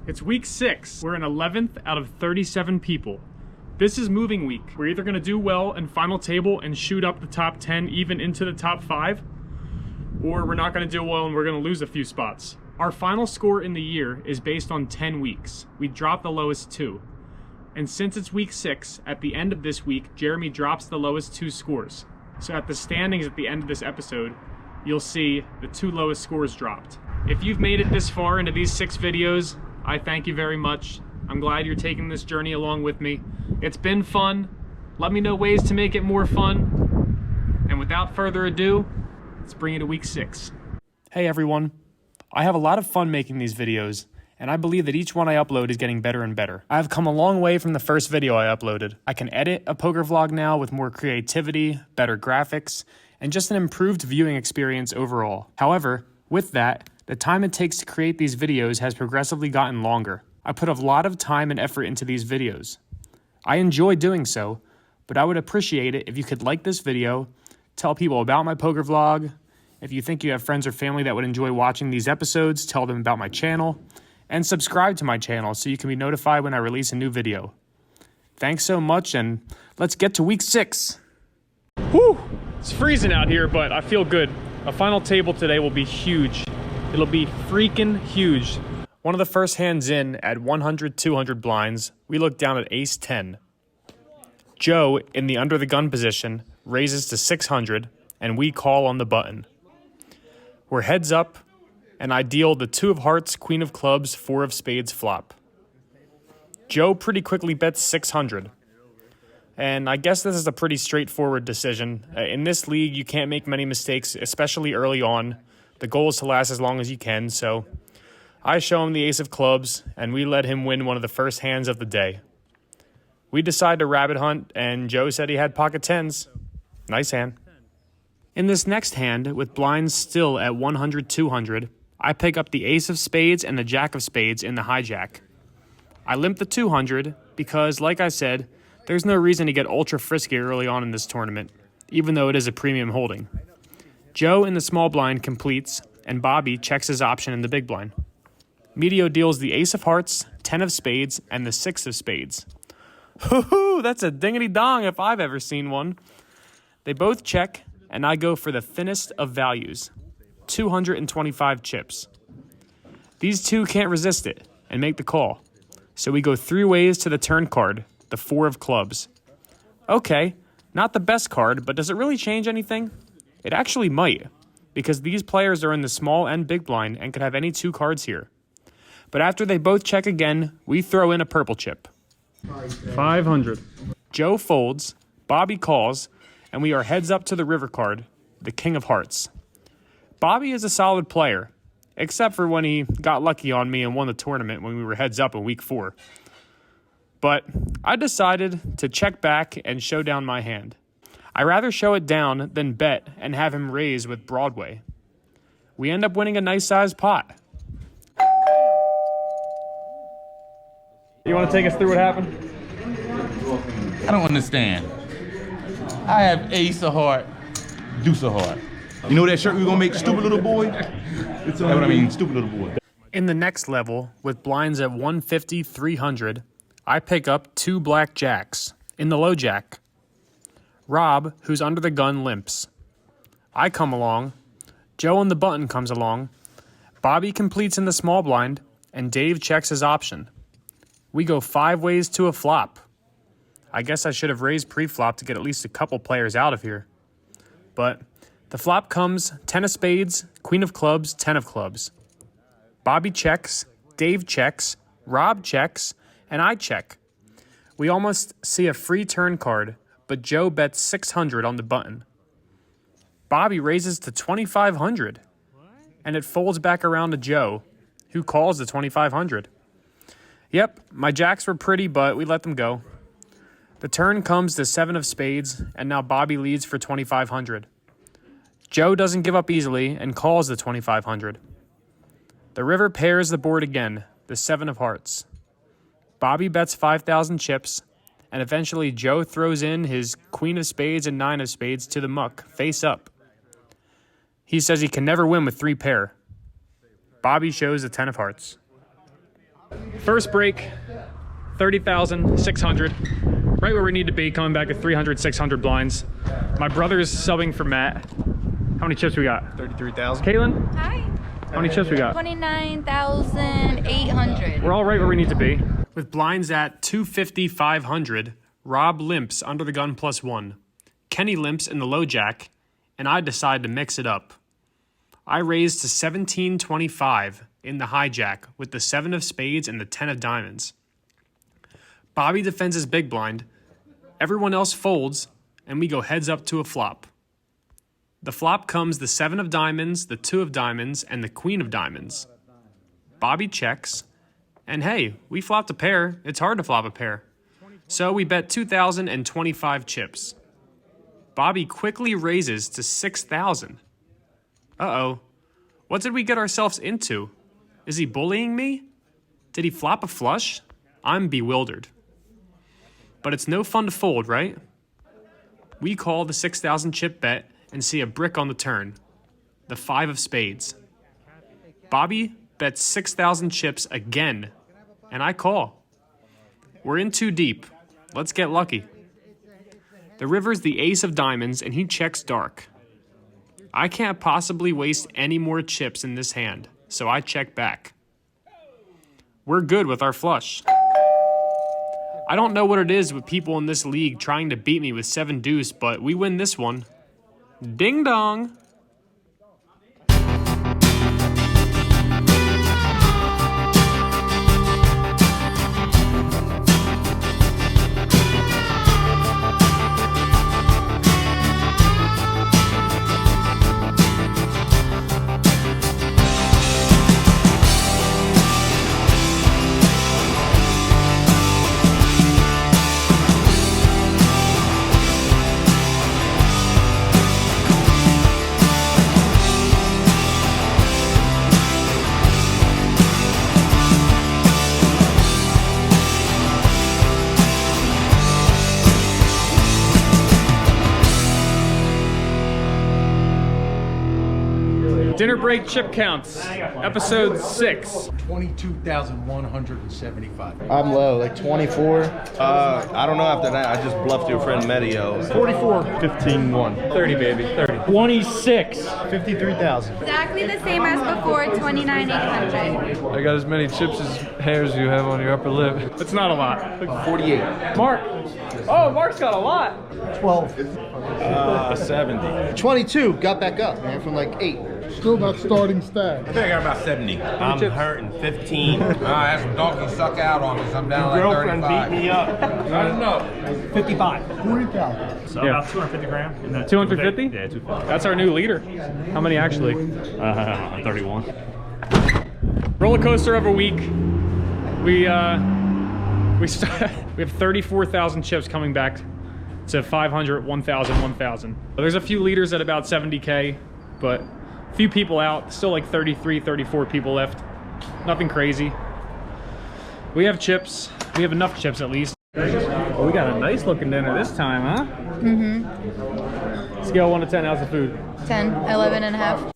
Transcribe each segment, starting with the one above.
It's week 6. We're in 11th out of 37 people. This is moving week. We're either gonna do well in final table and shoot up the top 10, even into the top 5, or we're not gonna do well and we're gonna lose a few spots. Our final score in the year is based on 10 weeks. We dropped the lowest 2. And since it's week 6, at the end of this week, Jeremy drops the lowest 2 scores. So at the standings at the end of this episode, you'll see the 2 lowest scores dropped. If you've made it this far into these 6 videos, I thank you very much. I'm glad you're taking this journey along with me. It's been fun. Let me know ways to make it more fun. And without further ado, let's bring you to week 6. Hey everyone. I have a lot of fun making these videos, and I believe that each one I upload is getting better and better. I've come a long way from the first video I uploaded. I can edit a poker vlog now with more creativity, better graphics, and just an improved viewing experience overall. However, with that, the time it takes to create these videos has progressively gotten longer. I put a lot of time and effort into these videos. I enjoy doing so, but I would appreciate it if you could like this video, tell people about my poker vlog. If you think you have friends or family that would enjoy watching these episodes, tell them about my channel, and subscribe to my channel so you can be notified when I release a new video. Thanks so much, and let's get to week 6. Whew! It's freezing out here, but I feel good. A final table today will be huge. It'll be freaking huge. One of the first hands in at 100-200 blinds, we look down at ace 10. Joe, in the under the gun position, raises to 600, and we call on the button. We're heads up, and I deal the 2 of hearts, queen of clubs, 4 of spades flop. Joe pretty quickly bets 600. And I guess this is a pretty straightforward decision. In this league, you can't make many mistakes, especially early on. The goal is to last as long as you can, so I show him the ace of clubs, and we let him win one of the first hands of the day. We decide to rabbit hunt, and Joe said he had pocket 10s. Nice hand. In this next hand, with blinds still at 100-200, I pick up the ace of spades and the jack of spades in the hijack. I limp the 200 because, like I said, there's no reason to get ultra frisky early on in this tournament, even though it is a premium holding. Joe in the small blind completes, and Bobby checks his option in the big blind. Medio deals the ace of hearts, 10 of spades, and the 6 of spades. Hoo-hoo, that's a dingity-dong if I've ever seen one. They both check, and I go for the thinnest of values, 225 chips. These 2 can't resist it and make the call, so we go 3 ways to the turn card, the 4 of clubs. Okay, not the best card, but does it really change anything? It actually might, because these players are in the small and big blind and could have any 2 cards here. But after they both check again, we throw in a purple chip. 500. Joe folds, Bobby calls, and we are heads up to the river card, the king of hearts. Bobby is a solid player, except for when he got lucky on me and won the tournament when we were heads up in week 4. But I decided to check back and show down my hand. I rather show it down than bet and have him raise with Broadway. We end up winning a nice sized pot. You want to take us through what happened? I don't understand. I have ace of heart, deuce of heart. You know that shirt we're gonna make, stupid little boy? That's what I mean, stupid little boy. In the next level, with blinds at 150-300, I pick up 2 black jacks in the low jack. Rob, who's under the gun, limps. I come along. Joe on the button comes along. Bobby completes in the small blind, and Dave checks his option. We go 5 ways to a flop. I guess I should have raised pre-flop to get at least a couple players out of here. But the flop comes 10 of spades, queen of clubs, 10 of clubs. Bobby checks, Dave checks, Rob checks, and I check. We almost see a free turn card, but Joe bets 600 on the button. Bobby raises to 2,500, and it folds back around to Joe, who calls the 2,500. Yep, my jacks were pretty, but we let them go. The turn comes to 7 of spades, and now Bobby leads for 2,500. Joe doesn't give up easily and calls the 2,500. The river pairs the board again, the 7 of hearts. Bobby bets 5,000 chips, and eventually Joe throws in his queen of spades and 9 of spades to the muck, face up. He says he can never win with 3 pair. Bobby shows the 10 of hearts. First break, 30,600. Right where we need to be, coming back at 300, 600 blinds. My brother's subbing for Matt. How many chips we got? 33,000. Caitlin? Hi. How many chips we got? 29,800. We're all right where we need to be. With blinds at 250, 500, Rob limps under the gun +1. Kenny limps in the low jack, and I decide to mix it up. I raise to 1725 in the high jack with the 7 of spades and the 10 of diamonds. Bobby defends his big blind. Everyone else folds, and we go heads up to a flop. The flop comes the 7 of diamonds, the 2 of diamonds, and the queen of diamonds. Bobby checks, and hey, we flopped a pair. It's hard to flop a pair. So we bet 2,025 chips. Bobby quickly raises to 6,000. Uh-oh. What did we get ourselves into? Is he bullying me? Did he flop a flush? I'm bewildered. But it's no fun to fold, right? We call the 6,000 chip bet and see a brick on the turn. The 5 of spades. Bobby bets 6,000 chips again, and I call. We're in too deep. Let's get lucky. The river's the ace of diamonds, and he checks dark. I can't possibly waste any more chips in this hand, so I check back. We're good with our flush. I don't know what it is with people in this league trying to beat me with 7 deuce, but we win this one. Ding dong! Dinner break chip counts, episode 6. 22,175. I'm low, like 24. I don't know after that. I just bluffed your friend Medio. 44. 15-1. 30, baby, 30. 26. 53,000. Exactly the same as before, 29,800. I got as many chips as hairs you have on your upper lip. That's not a lot. 48. Mark. Oh, Mark's got a lot. 12. 70. 22. Got back up, man, from like 8. Still not starting stack. I think I got about 70. I'm hurting. 15. I had some donkey suck out on me, so I'm down like 35. beat me up. I don't know. 55. 40,000. So Yeah. about 250 grand. In that 250? Yeah, 250. That's our new leader. How many actually? 31. Roller coaster of a week. We have 34,000 chips coming back to 500, 1,000, 1,000. There's a few leaders at about 70K, but a few people out. Still like 33, 34 people left. Nothing crazy. We have chips. We have enough chips at least. Oh, we got a nice looking dinner this time, huh? Mm-hmm. Scale 1 to 10, how's the food? 10, 11 and a half.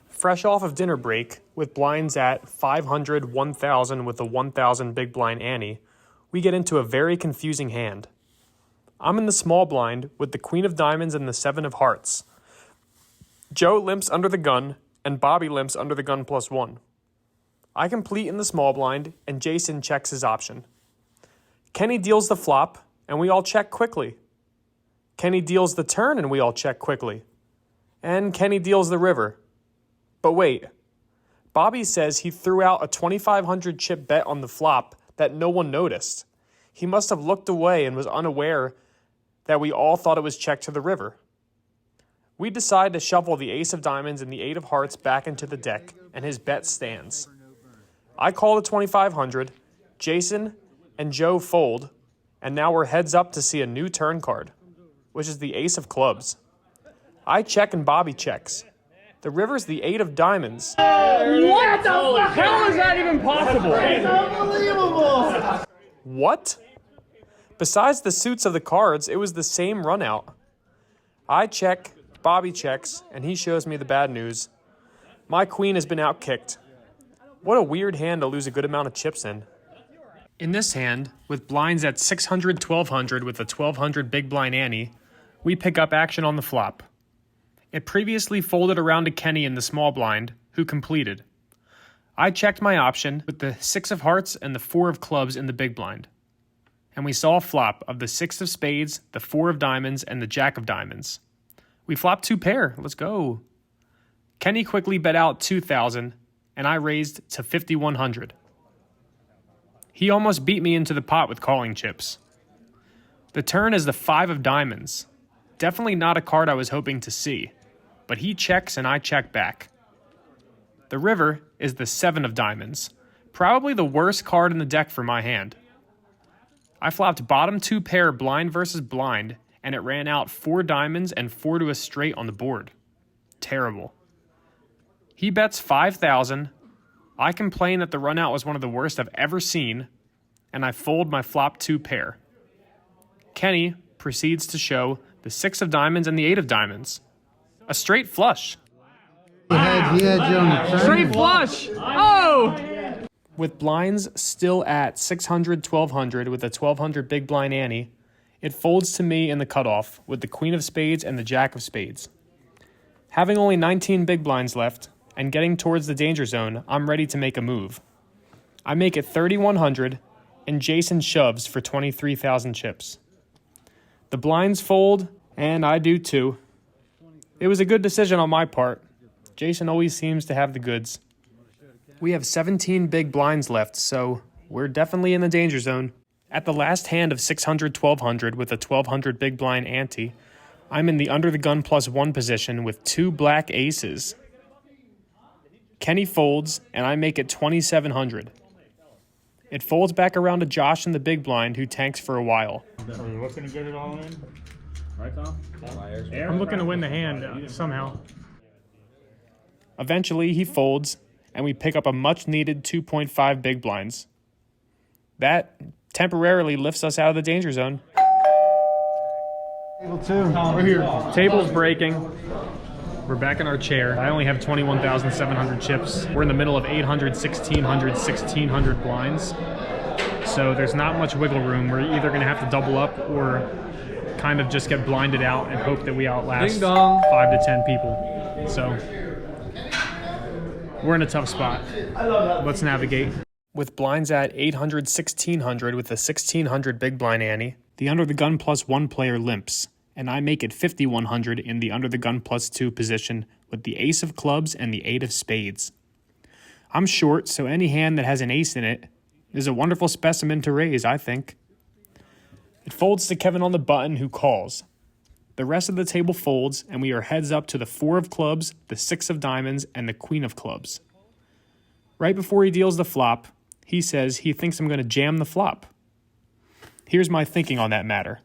Fresh off of dinner break, with blinds at 500, 1,000 with a 1,000 big blind ante, we get into a very confusing hand. I'm in the small blind with the queen of diamonds and the 7 of hearts. Joe limps under the gun, and Bobby limps under the gun +1. I complete in the small blind, and Jason checks his option. Kenny deals the flop, and we all check quickly. Kenny deals the turn, and we all check quickly. And Kenny deals the river. But wait, Bobby says he threw out a 2,500 chip bet on the flop that no one noticed. He must have looked away and was unaware that we all thought it was checked to the river. We decide to shuffle the ace of diamonds and the 8 of hearts back into the deck, and his bet stands. I call the 2,500, Jason and Joe fold, and now we're heads up to see a new turn card, which is the ace of clubs. I check and Bobby checks. The river's the 8 of diamonds. What the hell is that even possible? It's unbelievable. What? Besides the suits of the cards, it was the same run out. I check, Bobby checks, and he shows me the bad news. My queen has been outkicked. What a weird hand to lose a good amount of chips in. In this hand, with blinds at 600, 1200 with a 1200 big blind ante, we pick up action on the flop. It previously folded around to Kenny in the small blind, who completed. I checked my option with the 6 of hearts and the 4 of clubs in the big blind. And we saw a flop of the 6 of spades, the 4 of diamonds, and the jack of diamonds. We flopped 2 pair. Let's go. Kenny quickly bet out 2,000, and I raised to 5,100. He almost beat me into the pot with calling chips. The turn is the 5 of diamonds. Definitely not a card I was hoping to see, but he checks and I check back. The river is the 7 of diamonds, probably the worst card in the deck for my hand. I flopped bottom 2 pair blind versus blind, and it ran out 4 diamonds and 4 to a straight on the board. Terrible. He bets 5,000. I complain that the run out was one of the worst I've ever seen, and I fold my flop 2 pair. Kenny proceeds to show the 6 of diamonds and the 8 of diamonds. A straight flush. He had you on the turn. Straight flush! Oh! With blinds still at 600, 1200 with a 1200 big blind ante, it folds to me in the cutoff with the queen of spades and the jack of spades. Having only 19 big blinds left and getting towards the danger zone, I'm ready to make a move. I make it 3,100 and Jason shoves for 23,000 chips. The blinds fold and I do too. It was a good decision on my part. Jason always seems to have the goods. We have 17 big blinds left, so we're definitely in the danger zone. At the last hand of 600, 1200 with a 1200 big blind ante, I'm in the under the gun +1 position with 2 black aces. Kenny folds, and I make it 2,700. It folds back around to Josh in the big blind, who tanks for a while. Are you looking to get it all in? Right, Tom? I'm looking to win the hand somehow. Eventually, he folds, and we pick up a much-needed 2.5 big blinds. That temporarily lifts us out of the danger zone. Table 2. We're here. Table's breaking. We're back in our chair. I only have 21,700 chips. We're in the middle of 800, 1,600, 1,600 blinds. So there's not much wiggle room. We're either going to have to double up or kind of just get blinded out and hope that we outlast 5 to 10 people. So we're in a tough spot. Let's navigate. With blinds at 800, 1,600 with a 1,600 big blind ante, the under the gun +1 player limps, and I make it 5,100 in the under the gun +2 position with the ace of clubs and the 8 of spades. I'm short, so any hand that has an ace in it is a wonderful specimen to raise, I think. It folds to Kevin on the button, who calls. The rest of the table folds, and we are heads up to the 4 of clubs, the 6 of diamonds, and the queen of clubs. Right before he deals the flop, he says he thinks I'm going to jam the flop. Here's my thinking on that matter.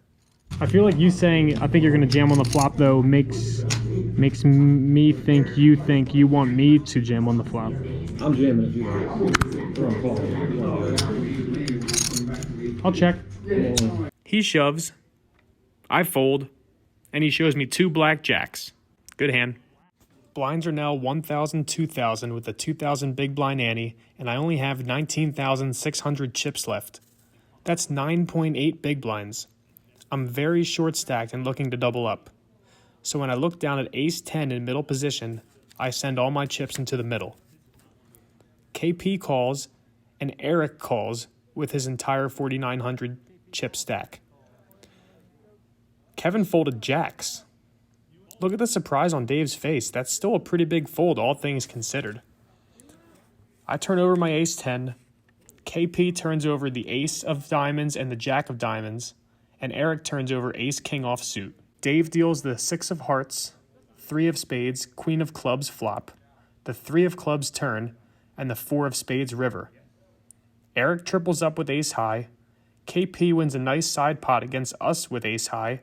I feel like you saying I think you're going to jam on the flop, though, makes me think you want me to jam on the flop. I'm jamming it. I'll check. He shoves. I fold. And he shows me 2 black jacks. Good hand. Blinds are now 1,000, 2,000 with a 2,000 big blind ante, and I only have 19,600 chips left. That's 9.8 big blinds. I'm very short stacked and looking to double up. So when I look down at ace 10 in middle position, I send all my chips into the middle. KP calls, and Eric calls with his entire 4,900 chip stack. Kevin folded jacks. Look at the surprise on Dave's face. That's still a pretty big fold, all things considered. I turn over my ace 10. KP turns over the ace of diamonds and the jack of diamonds, and Eric turns over ace king offsuit. Dave deals the 6 of hearts, 3 of spades, queen of clubs flop, the 3 of clubs turn, and the 4 of spades river. Eric triples up with ace high. KP wins a nice side pot against us with ace high,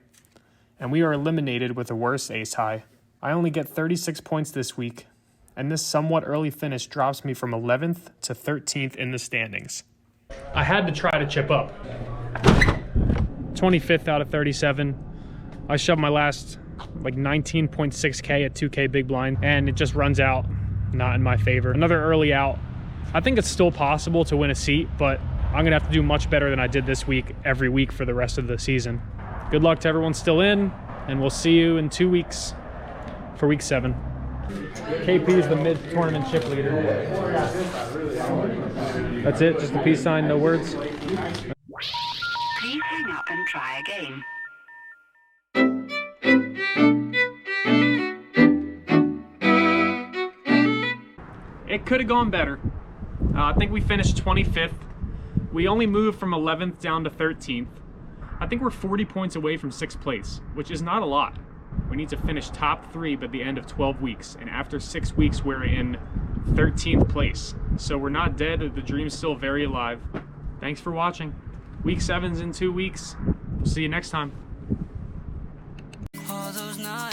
and we are eliminated with a worse ace high. I only get 36 points this week, and this somewhat early finish drops me from 11th to 13th in the standings. I had to try to chip up. 25th out of 37. I shoved my last like 19.6K at 2K big blind, and it just runs out, not in my favor. Another early out, I think it's still possible to win a seat, but I'm gonna have to do much better than I did this week, every week for the rest of the season. Good luck to everyone still in, and we'll see you in 2 weeks for week 7. KP is the mid-tournament chip leader. That's it, just a peace sign, no words. Please hang up and try again. It could have gone better. I think we finished 25th. We only moved from 11th down to 13th. I think we're 40 points away from 6th place, which is not a lot. We need to finish top 3 by the end of 12 weeks, and after 6 weeks we're in 13th place. So we're not dead, the dream's still very alive. Thanks for watching. Week 7's in 2 weeks. We'll see you next time. All those nights